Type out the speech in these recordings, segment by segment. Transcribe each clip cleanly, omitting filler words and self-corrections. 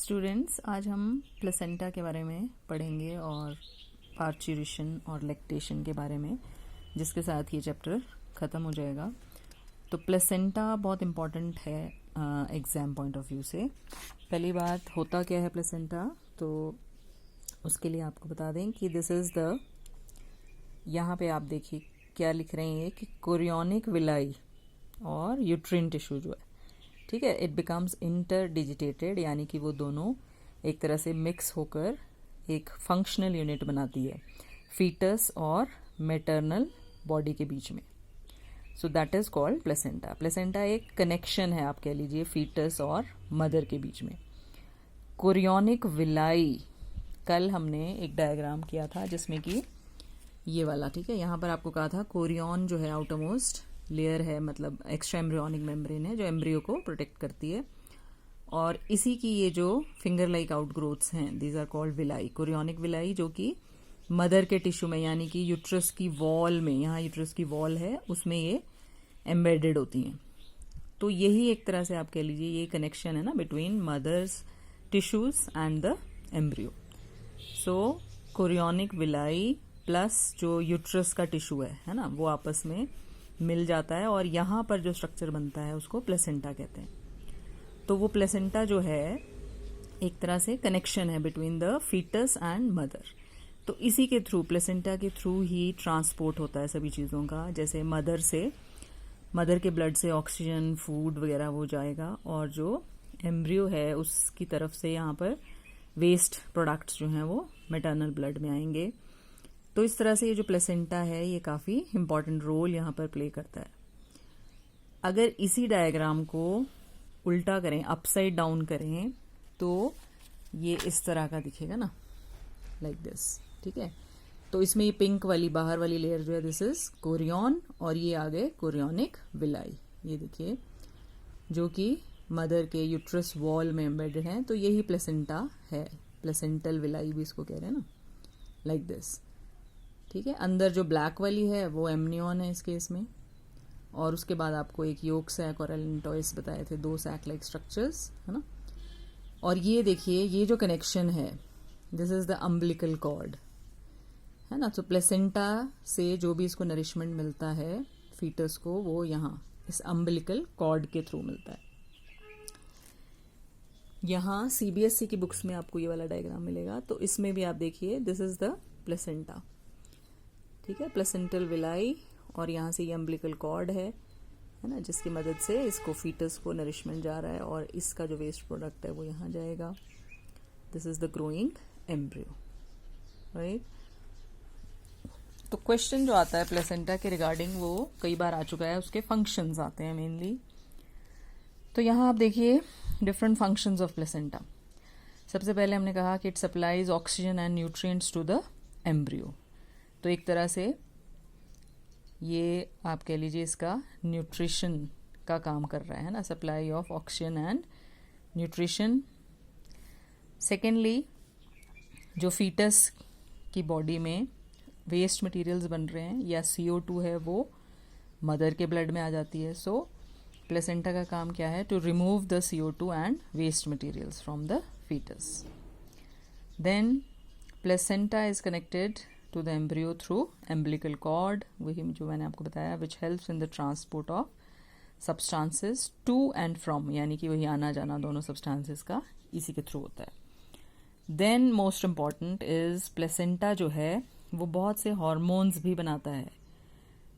Students, आज हम placenta के बारे में पढ़ेंगे और पार्चुरेशन और लैक्टेशन के बारे में, जिसके साथ ये चैप्टर ख़त्म हो जाएगा। तो प्लेसेंटा बहुत इम्पॉर्टेंट है एग्ज़ाम पॉइंट ऑफ व्यू से। पहली बात, होता क्या है प्लेसेंटा, तो उसके लिए आपको बता दें कि दिस इज़ द, यहाँ पे आप देखिए क्या लिख रहे हैं कि कोरियोनिक विलाई और यूट्रिन टिश्यू जो है, ठीक है, इट बिकम्स इंटरडिजिटेटेड, यानी कि वो दोनों एक तरह से मिक्स होकर एक फंक्शनल यूनिट बनाती है फीटस और मैटरनल बॉडी के बीच में। So that is called placenta. Placenta एक कनेक्शन है, आप कह लीजिए, फीटस और मदर के बीच में। कोरियोनिक विलाई, कल हमने एक डायग्राम किया था जिसमें कि ये वाला, ठीक है, यहाँ पर आपको कहा था कोरियन जो है आउटरमोस्ट लेयर है, मतलब एक्स्ट्रा एम्ब्रियोनिक मेम्ब्रेन है जो एम्ब्रियो को प्रोटेक्ट करती है, और इसी की ये जो फिंगर लाइक आउटग्रोथ्स हैं, these are called villi, chorionic villi, जो कि मदर के टिश्यू में, यानी कि यूट्रस की वॉल में, यहाँ यूट्रस की वॉल है उसमें ये एम्बेडेड होती हैं। तो यही एक तरह से आप कह लीजिए ये कनेक्शन है ना between mother's tissues and the embryo. So chorionic villi plus जो यूट्रस का टिश्यू है ना, वो आपस में मिल जाता है और यहाँ पर जो स्ट्रक्चर बनता है उसको प्लेसेंटा कहते हैं। तो वो प्लेसेंटा जो है एक तरह से कनेक्शन है between the foetus and mother. तो इसी के थ्रू, प्लेसेंटा के थ्रू ही ट्रांसपोर्ट होता है सभी चीज़ों का, जैसे मदर के ब्लड से ऑक्सीजन, फूड वगैरह वो जाएगा, और जो एम्ब्रियो है उसकी तरफ से यहाँ पर वेस्ट प्रोडक्ट्स जो हैं वो मैटरनल ब्लड में आएंगे। तो इस तरह से ये जो प्लेसेंटा है ये काफ़ी इम्पॉर्टेंट रोल यहाँ पर प्ले करता है। अगर इसी डायग्राम को उल्टा करें, अपसाइड डाउन करें, तो ये इस तरह का दिखेगा ना, लाइक दिस, ठीक है। तो इसमें ये पिंक वाली बाहर वाली लेयर जो है, दिस इज कोरियन, और ये आ गए कोरियोनिक विलाई, ये देखिए, जो कि मदर के यूट्रस वॉल में एम्बेडेड है। तो यही प्लेसेंटा है, प्लेसेंटल विलाई भी इसको कह रहे हैं ना, लाइक दिस, ठीक है। अंदर जो ब्लैक वाली है वो एमनियन है इस केस में, और उसके बाद आपको एक योक सैक और एलेंटॉइस बताए थे, दो सैक लाइक स्ट्रक्चर्स, है ना। और ये देखिए, ये जो कनेक्शन है, this is the umbilical cord, है ना। तो प्लेसेंटा से जो भी इसको नरिशमेंट मिलता है फीटस को, वो यहाँ इस अम्बिलिकल कॉर्ड के थ्रू मिलता है। यहाँ सीबीएसई की बुक्स में आपको ये वाला डायग्राम मिलेगा, तो इसमें भी आप देखिए, दिस इज द प्लेसेंटा, ठीक है, प्लेसेंटल विलाई, और यहाँ से ये अम्बिलिकल कॉर्ड है ना, जिसकी मदद से इसको फीटस को नरिशमेंट जा रहा है, और इसका जो वेस्ट प्रोडक्ट है वो यहाँ जाएगा। This is the growing embryo, right. तो क्वेश्चन जो आता है प्लेसेंटा के रिगार्डिंग, वो कई बार आ चुका है, उसके फंक्शंस आते हैं मेनली। तो यहाँ आप देखिए डिफरेंट फंक्शंस ऑफ प्लेसेंटा। सबसे पहले हमने कहा कि it supplies oxygen and nutrients to the embryo. तो एक तरह से ये आप कह लीजिए इसका न्यूट्रिशन का काम कर रहा है ना, supply of oxygen and nutrition. Secondly, जो फीटस की बॉडी में वेस्ट मटेरियल्स बन रहे हैं या CO2 है, वो मदर के ब्लड में आ जाती है। सो प्लेसेंटा का काम क्या है, to remove the CO2 and waste materials from the foetus. Then placenta is connected to the embryo through umbilical cord, वही जो मैंने आपको बताया, which helps in the transport of substances to and from, यानी कि वही आना जाना दोनों substances का इसी के थ्रू होता है। Then most important is placenta जो है वो बहुत से hormones भी बनाता है,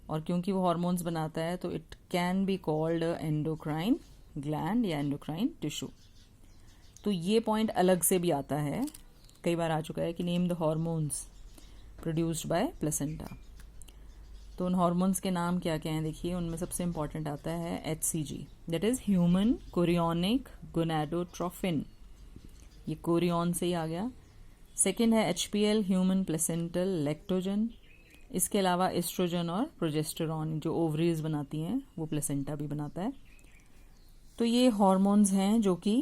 और क्योंकि वो hormones बनाता है तो it can be called endocrine gland या endocrine tissue। तो ये पॉइंट अलग से भी आता है, कई बार आ चुका है कि name the hormones produced by placenta. तो उन हॉर्मोन्स के नाम क्या क्या हैं देखिए, उनमें सबसे इंपॉर्टेंट आता है HCG, that is human chorionic gonadotrophin, ये कोरियन से ही आ गया। सेकेंड है HPL, ह्यूमन प्लेसेंटल लैक्टोजन। इसके अलावा एस्ट्रोजन और प्रोजेस्टेरॉन जो ओवरीज बनाती हैं वो प्लेसेंटा भी बनाता है। तो ये हॉर्मोन्स हैं जो कि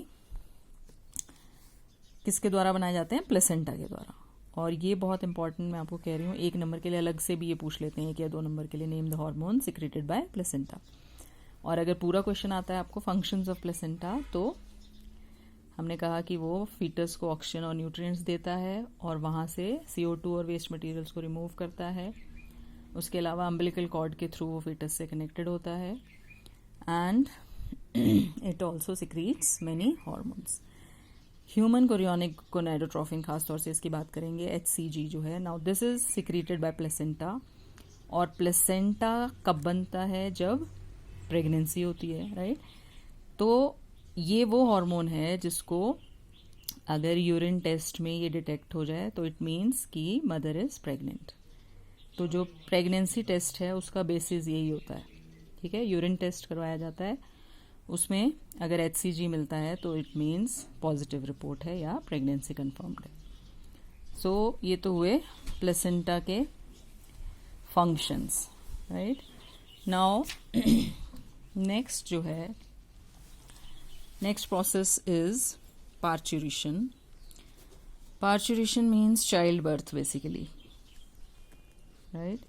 किसके द्वारा बनाए जाते हैं, प्लेसेंटा के द्वारा। और ये बहुत इंपॉर्टेंट मैं आपको कह रही हूँ, 1 नंबर के लिए अलग से भी ये पूछ लेते हैं, 1 या 2 नंबर के लिए, name the hormone secreted by placenta. और अगर पूरा क्वेश्चन आता है आपको फंक्शंस ऑफ प्लेसेंटा, तो हमने कहा कि वो फीटस को ऑक्सीजन और न्यूट्रिएंट्स देता है और वहाँ से CO2 और वेस्ट मटेरियल्स को रिमूव करता है। उसके अलावा अम्बिलिकल कॉर्ड के थ्रू वो फीटस से कनेक्टेड होता है and it also secretes many hormones. Human chorionic gonadotrophin खासतौर से इसकी बात करेंगे, HCG जो है। Now this is secreted by placenta, और प्लेसेंटा कब बनता है? जब प्रेगनेंसी होती है, राइट। तो ये वो हार्मोन है जिसको अगर यूरिन टेस्ट में ये डिटेक्ट हो जाए तो इट मीन्स कि मदर इज प्रेग्नेंट। तो जो प्रेगनेंसी टेस्ट है उसका बेसिस यही होता है, ठीक है। यूरिन टेस्ट करवाया जाता है, उसमें अगर HCG मिलता है तो इट मीन्स पॉजिटिव रिपोर्ट है या प्रेगनेंसी कंफर्म्ड है। सो ये तो हुए प्लेसेंटा के फंक्शंस, राइट। नाउ नेक्स्ट जो है, next process is parturition. Parturition means childbirth basically, right?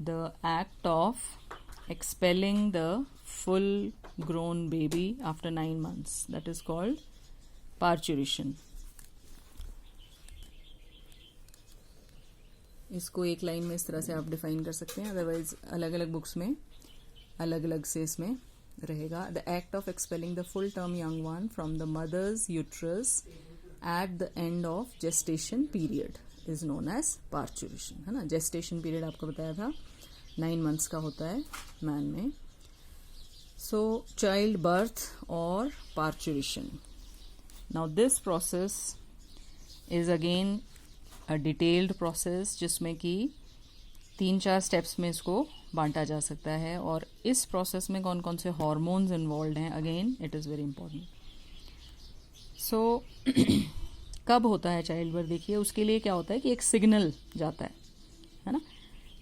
The act of expelling the full grown baby after 9 months, that is called parturition. इसको एक लाइन में इस तरह से आप डिफाइन कर सकते हैं, अदरवाइज अलग अलग बुक्स में अलग अलग से इसमें रहेगा। The act of expelling the full term young one from the mother's uterus at the end of gestation period is known as parturition, है ना। जेस्टेशन पीरियड आपको बताया था 9 मंथ्स का होता है मैन में। सो चाइल्ड बर्थ और parturition, now this process is again a detailed process जिसमें कि 3-4 स्टेप्स में इसको बांटा जा सकता है। और इस प्रोसेस में कौन कौन से हॉर्मोन्स इन्वॉल्व हैं, again it is very important. So कब होता है चाइल्ड बर्थ? देखिए उसके लिए क्या होता है कि एक सिग्नल जाता है ना।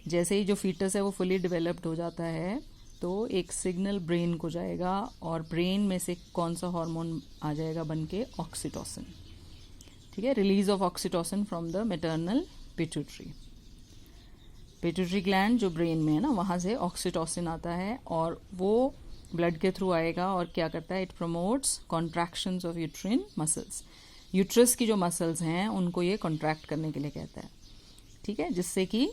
जैसे ही जो फीटस है वो फुली डेवलप्ड हो जाता है तो एक सिग्नल ब्रेन को जाएगा और ब्रेन में से कौन सा हार्मोन आ जाएगा बन के? ऑक्सीटोसिन, ठीक है। Release of oxytocin from the maternal pituitary. Pituitary gland जो ब्रेन में है ना, वहाँ से ऑक्सीटोसिन आता है और वो ब्लड के थ्रू आएगा और क्या करता है? It promotes contractions of uterine muscles. Uterus की जो मसल्स हैं उनको ये कॉन्ट्रैक्ट करने के लिए कहता है, ठीक है, जिससे कि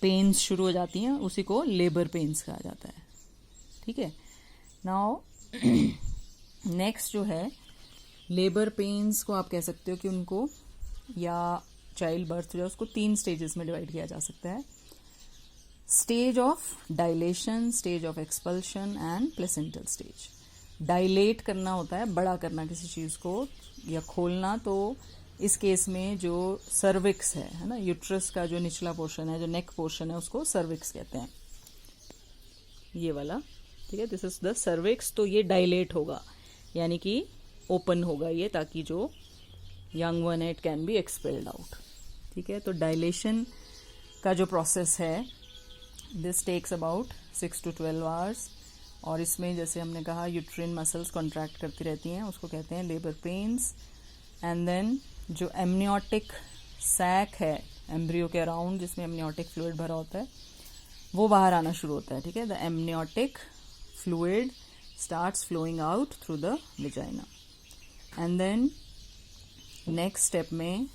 पेन्स शुरू हो जाती हैं, उसी को लेबर पेन्स कहा जाता है, ठीक है। नाउ नेक्स्ट जो है लेबर पेन्स को आप कह सकते हो कि उनको, या चाइल्ड बर्थ जो है उसको 3 स्टेजेस में डिवाइड किया जा सकता है। Stage of dilation, stage of expulsion and placental stage. Dilate करना होता है बड़ा करना किसी चीज़ को या खोलना, तो इस केस में जो सर्विक्स है ना, यूट्रस का जो निचला पोर्शन है, जो नेक पोर्शन है, उसको सर्विक्स कहते हैं, ये वाला, ठीक है। This is the cervix. तो ये डायलेट होगा यानी कि ओपन होगा ये, ताकि जो यंग वन है it can be expelled out, ठीक है। तो डायलेशन का जो प्रोसेस है this takes about 6 to 12 hours, और इसमें जैसे हमने कहा यूट्रिन मसल्स कॉन्ट्रैक्ट करती रहती हैं, उसको कहते हैं लेबर पेन्स। एंड देन जो एमनियोटिक सैक है एम्ब्रियो के अराउंड, जिसमें एमनियोटिक फ्लूइड भरा होता है, वो बाहर आना शुरू होता है, ठीक है। The amniotic fluid starts flowing out through the vagina. And then next step में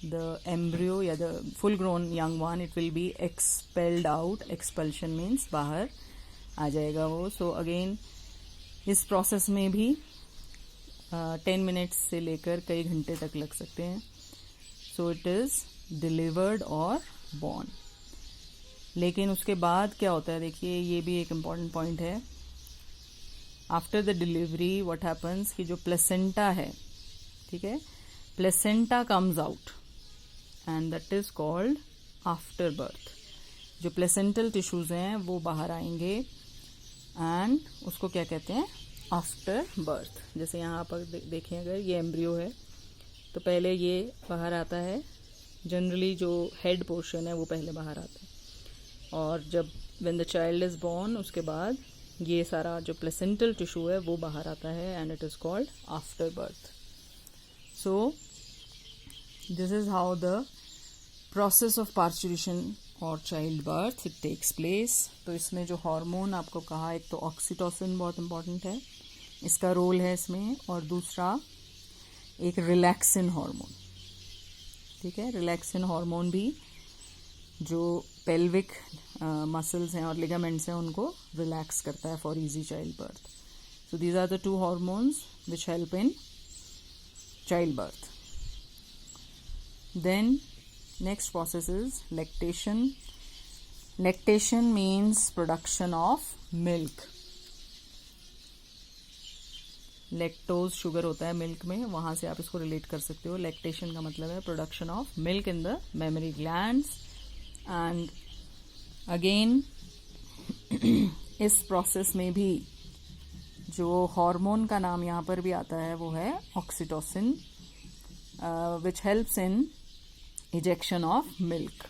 द एम्ब्रियो या the full grown young one, it will be expelled out. Expulsion means बाहर आ जाएगा वो। सो अगेन इस प्रोसेस में भी 10 मिनट्स से लेकर कई घंटे तक लग सकते हैं। सो इट इज डिलीवर्ड और बॉर्न। लेकिन उसके बाद क्या होता है, देखिए ये भी एक इम्पॉर्टेंट पॉइंट है। After the delivery what happens कि जो प्लेसेंटा है, ठीक है, placenta comes out and that is called after birth. जो प्लेसेंटल टिश्यूज हैं वो बाहर आएंगे एंड उसको क्या कहते हैं? After birth. जैसे यहाँ पर देखें, अगर ये एम्ब्रियो है तो पहले ये बाहर आता है, जनरली जो हेड पोर्शन है वो पहले बाहर आता है, और जब when the child is born उसके बाद ये सारा जो प्लेसेंटल टिश्यू है वो बाहर आता है and it is called after birth. So this is how the process of parturition और child birth it takes place. तो इसमें जो हार्मोन आपको कहा, एक तो ऑक्सीटोसिन बहुत इंपॉर्टेंट है, इसका रोल है इसमें, और दूसरा एक रिलैक्सिन हार्मोन, ठीक है। रिलैक्सिन हार्मोन भी जो पेल्विक मसल्स हैं और लिगामेंट्स हैं उनको रिलैक्स करता है for easy child birth. So these are the 2 hormones which help in child birth. Then next process is lactation. Lactation means production of milk. Lactose sugar होता है मिल्क में, वहां से आप इसको रिलेट कर सकते हो. लैक्टेशन का मतलब है production of milk in the mammary glands. And again इस प्रोसेस में भी जो हार्मोन का नाम यहाँ पर भी आता है वो है oxytocin, which helps in ejection of milk.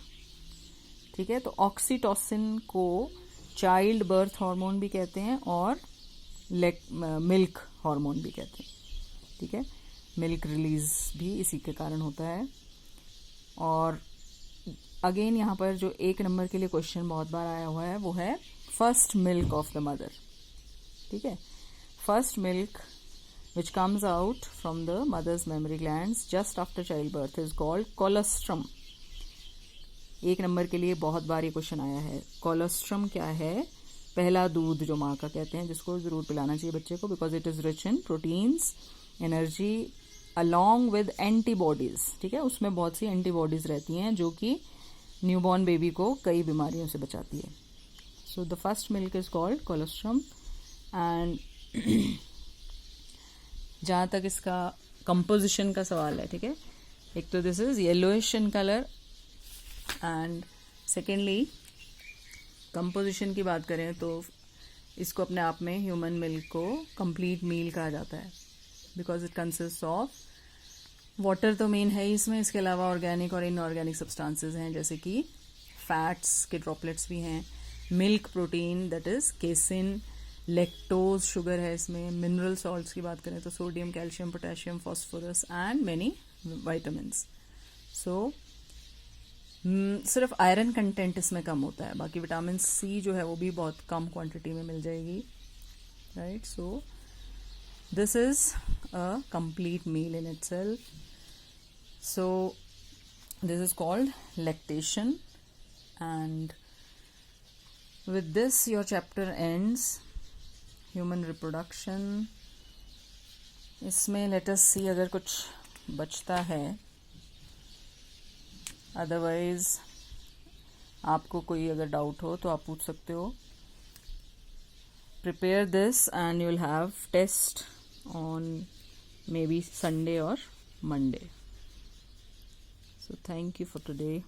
ठीक है, तो ऑक्सीटोसिन को चाइल्ड बर्थ हार्मोन भी कहते हैं और मिल्क हार्मोन भी कहते हैं. ठीक है, मिल्क रिलीज भी इसी के कारण होता है. और अगेन यहाँ पर जो 1 नंबर के लिए क्वेश्चन बहुत बार आया हुआ है वो है first milk of the mother. ठीक है, first milk which comes out from the mother's mammary glands just after childbirth is called colostrum. 1 number के लिए बहुत बार ये क्वेश्चन आया है. कोलोस्ट्रम क्या है? पहला दूध जो माँ का कहते हैं, जिसको जरूर पिलाना चाहिए बच्चे को, because it is rich in proteins, energy along with antibodies. ठीक है, उसमें बहुत सी एंटीबॉडीज रहती हैं जो कि न्यूबॉर्न बेबी को कई बीमारियों से बचाती है. So the first milk is called colostrum. And जहाँ तक इसका कंपोजिशन का सवाल है, ठीक है, एक तो this is yellowish in colour, and secondly composition की बात करें तो इसको अपने आप में ह्यूमन मिल्क को कंप्लीट मील कहा जाता है, because it consist of water तो मेन है ही इसमें, इसके अलावा ऑर्गेनिक और इनऑर्गेनिक सब्सटेंसेस हैं जैसे कि फैट्स के ड्रॉपलेट्स भी हैं, milk protein that is casein, lactose sugar है इसमें, मिनरल सॉल्ट्स की बात करें तो sodium, calcium, potassium, phosphorus and many vitamins. So सिर्फ आयरन कंटेंट इसमें कम होता है, बाकी विटामिन सी जो है वो भी बहुत कम क्वांटिटी में मिल जाएगी. Right, so this is a complete meal in itself. So this is called lactation, and with this your chapter ends. Human reproduction. इसमें let us see अगर कुछ बचता है, अदरवाइज आपको कोई अगर डाउट हो तो आप पूछ सकते हो. Prepare this and you'll have test on maybe Sunday or Monday. So thank you for today.